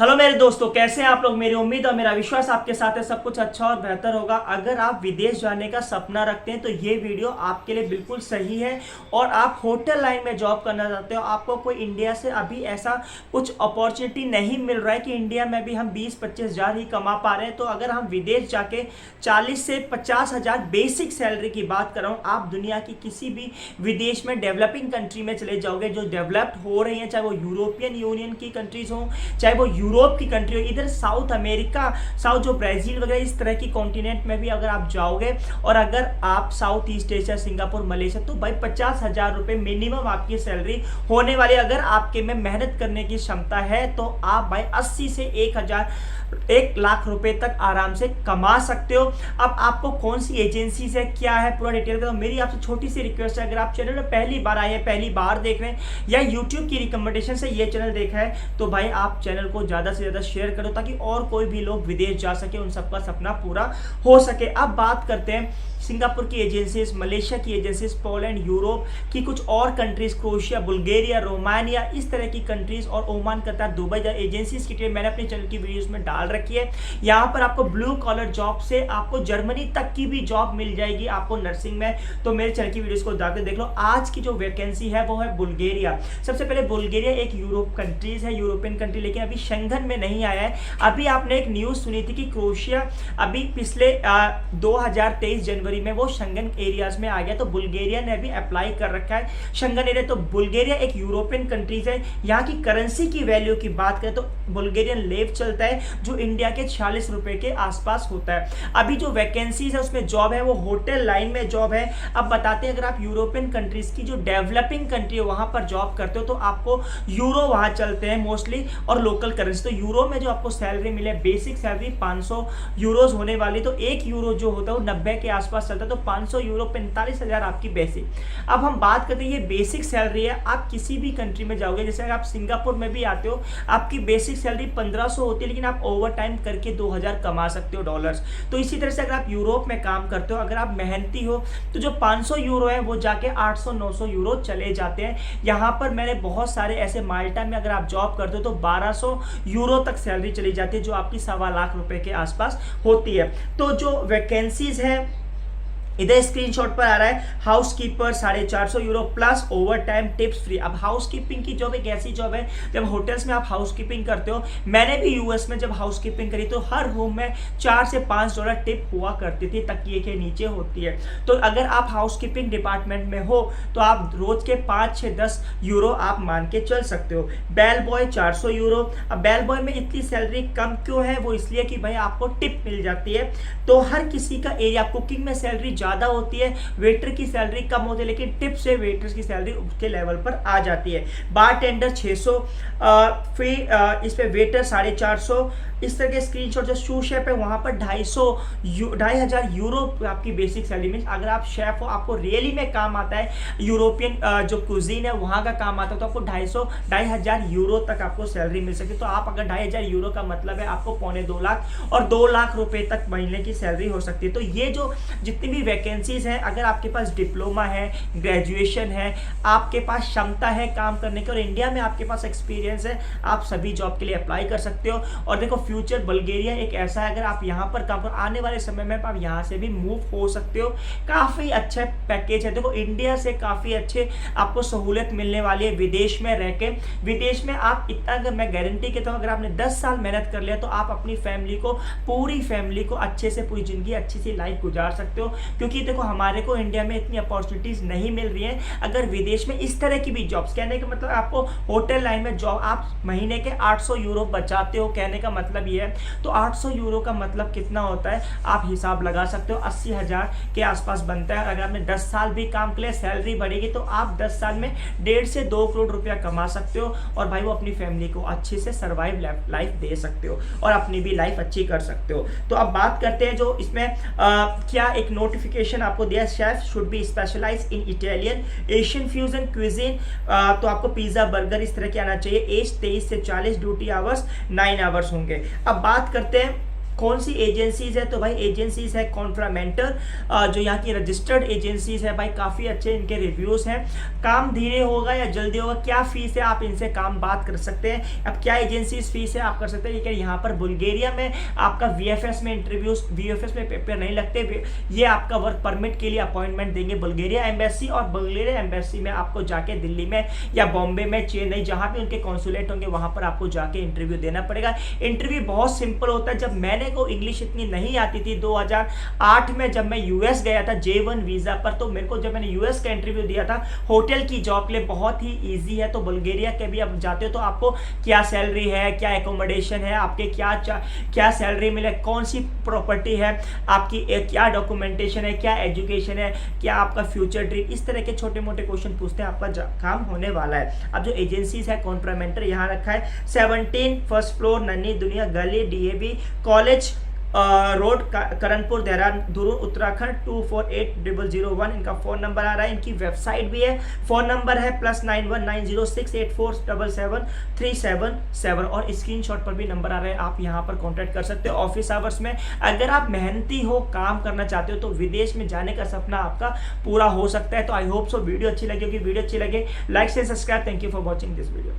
Hello मेरे दोस्तों, कैसे हैं आप लोग। मेरी उम्मीद और मेरा विश्वास आपके साथ है सब कुछ अच्छा और बेहतर होगा। अगर आप विदेश जाने का सपना रखते हैं तो ये वीडियो आपके लिए बिल्कुल सही है। और आप होटल लाइन में जॉब करना चाहते हो, आपको कोई इंडिया से अभी ऐसा कुछ अपॉर्चुनिटी नहीं मिल रहा है कि इंडिया में भी हम 20-25 हज़ार ही कमा पा रहे हैं। तो अगर हम विदेश जाके 40 से 50 हज़ार बेसिक सैलरी की बात कर रहा हूँ, आप दुनिया की किसी भी विदेश में डेवलपिंग कंट्री में चले जाओगे जो डेवलप्ड हो रही हैं, चाहे वो यूरोपियन यूनियन की कंट्रीज हों, चाहे वो यूरोप की कंट्री हो, इधर साउथ अमेरिका, साउथ जो ब्राजील वगैरह इस तरह की कॉन्टिनेंट में भी अगर आप जाओगे और अगर आप south east Asia, Singapore, Malaysia, तो भाई 50 हज़ार रुपये मिनिमम आपकी सैलरी होने वाली। अगर आपके में मेहनत करने की क्षमता है तो आप भाई 80 से 1 लाख रुपए तक आराम से कमा सकते हो। अब आपको कौन सी एजेंसी से क्या है पूरा डिटेल का, तो मेरी आपसे छोटी सी रिक्वेस्ट है, अगर आप चैनल में पहली बार आए हैं, पहली बार देख रहे हैं या यूट्यूब की रिकमेंडेशन से ये चैनल देखा है, तो भाई आप चैनल को ज़्यादा से ज़्यादा शेयर करो ताकि और कोई भी लोग विदेश जा सके, उन सबका सपना पूरा हो सके। अब बात करते हैं सिंगापुर की एजेंसीज, मलेशिया की एजेंसीज, पोलैंड, यूरोप की कुछ और कंट्रीज, क्रोएशिया, बुल्गारिया, रोमानिया, इस तरह की कंट्रीज और ओमान, कतर, दुबई एजेंसीज की टीम मैंने अपने चैनल की वीडियोस में डाल रखी है। यहाँ पर आपको ब्लू कॉलर जॉब से आपको जर्मनी तक की भी जॉब मिल जाएगी आपको नर्सिंग में। तो मेरे चैनल की वीडियोस को जाकर देख लो। आज की जो वैकेंसी है वो है बुल्गारिया। सबसे पहले बुल्गारिया एक यूरोप कंट्रीज है, यूरोपियन कंट्री, लेकिन अभी शेंगन में नहीं आया है। अभी आपने एक न्यूज सुनी थी कि क्रोएशिया अभी पिछले 2023 जनवरी में वो शेंगन एरियाज में आ गया, तो बुल्गारिया ने भी अप्लाई कर रखा है शेंगन एरिया। तो बुल्गारिया एक यूरोपियन कंट्रीज है। यहाँ की करेंसी की वैल्यू की बात करें तो बुल्गारियन लेव चलता है जो इंडिया के 46 रुपए के आसपास होता है। अभी जो वैकेंसीज है उसमें जॉब है वो होटल लाइन में जॉब है। अब बताते हैं, अगर आप यूरोपियन कंट्रीज की जो डेवलपिंग कंट्री है वहां पर जॉब करते हो तो आपको यूरो वहां चलते हैं मोस्टली और लोकल करेंसी। तो यूरो में जो आपको सैलरी मिले, बेसिक सैलरी 500 यूरोज होने वाली, तो 1 यूरो जो होता है वो 90 के आसपास चलता है, तो 500 यूरो 45 हज़ार आपकी बेसिक। अब हम बात करते हैं, ये बेसिक सैलरी है। आप किसी भी कंट्री में जाओगे, जैसे अगर आप सिंगापुर में भी आते हो, आपकी बेसिक सैलरी 1500 होती है, लेकिन आप ओवर टाइम करके 2000 कमा सकते हो डॉलर्स। तो इसी तरह से अगर आप यूरोप में काम करते हो, अगर आप मेहनती हो, तो जो 500 यूरो है वो जाके 800-900 यूरो चले जाते हैं। यहाँ पर मैंने बहुत सारे ऐसे, माल्टा में अगर आप जॉब करते हो तो 1200 यूरो तक सैलरी चली जाती है, जो आपकी 1.25 लाख रुपए के आसपास होती है। तो जो वैकेंसीज है इधर स्क्रीनशॉट पर आ रहा है, housekeeper 450 euro plus over time tips free. अब हाउसकीपिंग की जॉब एक ऐसी जॉब है, जब होटल्स में आप हाउसकीपिंग करते हो, मैंने भी यूएस में जब हाउसकीपिंग करी तो हर रूम में $4 से $5 टिप हुआ करती थी, तकिए के नीचे होती है। तो अगर आप हाउसकीपिंग डिपार्टमेंट में हो तो आप रोज के 5 से 10 यूरो आप मान के चल सकते हो। Bell boy 400 euro. अब बेल बॉय में इतनी सैलरी कम क्यों है, वो इसलिए कि भाई आपको टिप मिल जाती है। तो हर किसी का एरिया, कुकिंग में सैलरी ज्यादा होती है, वेटर की सैलरी कम होती है, लेकिन टिप से वेटर्स की सैलरी उसके लेवल पर आ जाती है। बार टेंडर 600, फिर इस पे वेटर 450। इस तरह के स्क्रीनशॉट जो शू शेफ है वहां पर 2,500 यूरो आपकी बेसिक सैलरी में। अगर आप शेफ हो, आपको रियली में काम आता है, यूरोपियन जो कुजीन है वहां का काम आता है, तो आपको 2,500 यूरो तक आपको सैलरी मिल सकती है। तो आप अगर 2,500 यूरो का मतलब है आपको 2.25 लाख और 2 लाख रुपए तक महीने की सैलरी हो सकती है। तो ये जो जितनी भी वैकेंसीज हैं, अगर आपके पास डिप्लोमा है, ग्रेजुएशन है, आपके पास क्षमता है काम करने की और इंडिया में आपके पास एक्सपीरियंस है, आप सभी जॉब के लिए अप्लाई कर सकते हो। और देखो, फ्यूचर बुल्गारिया एक ऐसा है, अगर आप यहाँ पर काम करो, आने वाले समय में आप यहाँ से भी मूव हो सकते हो। काफी अच्छा पैकेज है। देखो, इंडिया से काफी अच्छे आपको सहूलियत मिलने वाली है विदेश में रह के। विदेश में आप इतना, अगर मैं गारंटी कहता हूँ, अगर आपने 10 साल मेहनत कर लिया तो आप अपनी फैमिली को, पूरी फैमिली को अच्छे से पूरी जिंदगी अच्छी सी लाइफ गुजार सकते हो। क्योंकि देखो, हमारे को इंडिया में इतनी अपॉर्चुनिटीज नहीं मिल रही है। अगर विदेश में इस तरह की भी जॉब्स, कहने का मतलब आपको होटल लाइन में जॉब, आप महीने के 800 यूरो बचाते हो, कहने का मतलब ये है। तो 800 यूरो का मतलब कितना होता है, आप हिसाब लगा सकते हो, 80 हज़ार के आसपास बनता है। अगर आपने 10 साल भी काम किया, सैलरी बढ़ेगी तो आप 10 साल में 1.5 से 2 करोड़ रुपया कमा सकते हो और भाई वो अपनी फैमिली को अच्छे से सर्वाइव लाइफ दे सकते हो और अपनी भी लाइफ अच्छी कर सकते हो। तो अब बात करते हैं जो इसमें क्या एक नोटिफिकेशन आपको दिया, chef should be specialise in Italian Asian fusion cuisine. तो आपको पिज्जा, बर्गर इस तरह के आना चाहिए। एज 23 से 40, ड्यूटी आवर्स 9 आवर्स होंगे। अब बात करते हैं कौन सी एजेंसीज है, तो भाई एजेंसीज है कॉन्ट्रामेंटर, जो यहाँ की रजिस्टर्ड एजेंसीज है भाई, काफ़ी अच्छे इनके रिव्यूज़ हैं। काम धीरे होगा या जल्दी होगा, क्या फीस है आप इनसे काम बात कर सकते हैं। अब क्या एजेंसीज फीस है आप कर सकते हैं, लेकिन यहाँ पर बुल्गारिया में आपका वीएफएस में इंटरव्यूज, वीएफएस में पेपर नहीं लगते, ये आपका वर्क परमिट के लिए अपॉइंटमेंट देंगे बुल्गारिया एम्बेसी, और बुल्गारिया एम्बेसी में आपको जाके दिल्ली में या बॉम्बे में, चेन्नई, जहाँ भी उनके कॉन्सुलेट होंगे वहाँ पर आपको जाके इंटरव्यू देना पड़ेगा। इंटरव्यू बहुत सिंपल होता है। जब मैंने को इंग्लिश इतनी नहीं आती थी 2008 में जब मैं यूएस गया था J1 वीजा पर, तो मेरे को जब मैंने यूएस का इंटरव्यू दिया था होटल की जॉब के लिए, बहुत ही इजी है। तो बुल्गारिया के भी आप जाते हो तो आपको क्या सैलरी है, क्या एकोमोडेशन है, आपके क्या सैलरी मिले, कौन सी प्रॉपर्टी है आपकी, क्या डॉक्यूमेंटेशन है, क्या एजुकेशन है, क्या आपका फ्यूचर ड्रीम, इस तरह के छोटे मोटे क्वेश्चन पूछते हैं, आपका काम होने वाला है। अब जो एजेंसीज है कॉन्ट्रामेंटर यहाँ रखा है 17 फर्स्ट फ्लोर नन्ही दुनिया गली DAV college road Karanpur Dehradun Uttarakhand 248001 इनका फ़ोन नंबर आ रहा है। इनकी वेबसाइट भी है, फ़ोन नंबर है +919068477377 और स्क्रीनशॉट पर भी नंबर आ रहा है, आप यहाँ पर कांटेक्ट कर सकते हो ऑफिस आवर्स में। अगर आप मेहनती हो, काम करना चाहते हो तो विदेश में जाने का सपना आपका पूरा हो सकता है। तो आई होप सो वीडियो अच्छी लगी होगी, वीडियो अच्छी लगे लाइक से subscribe. Thank you for watching this video.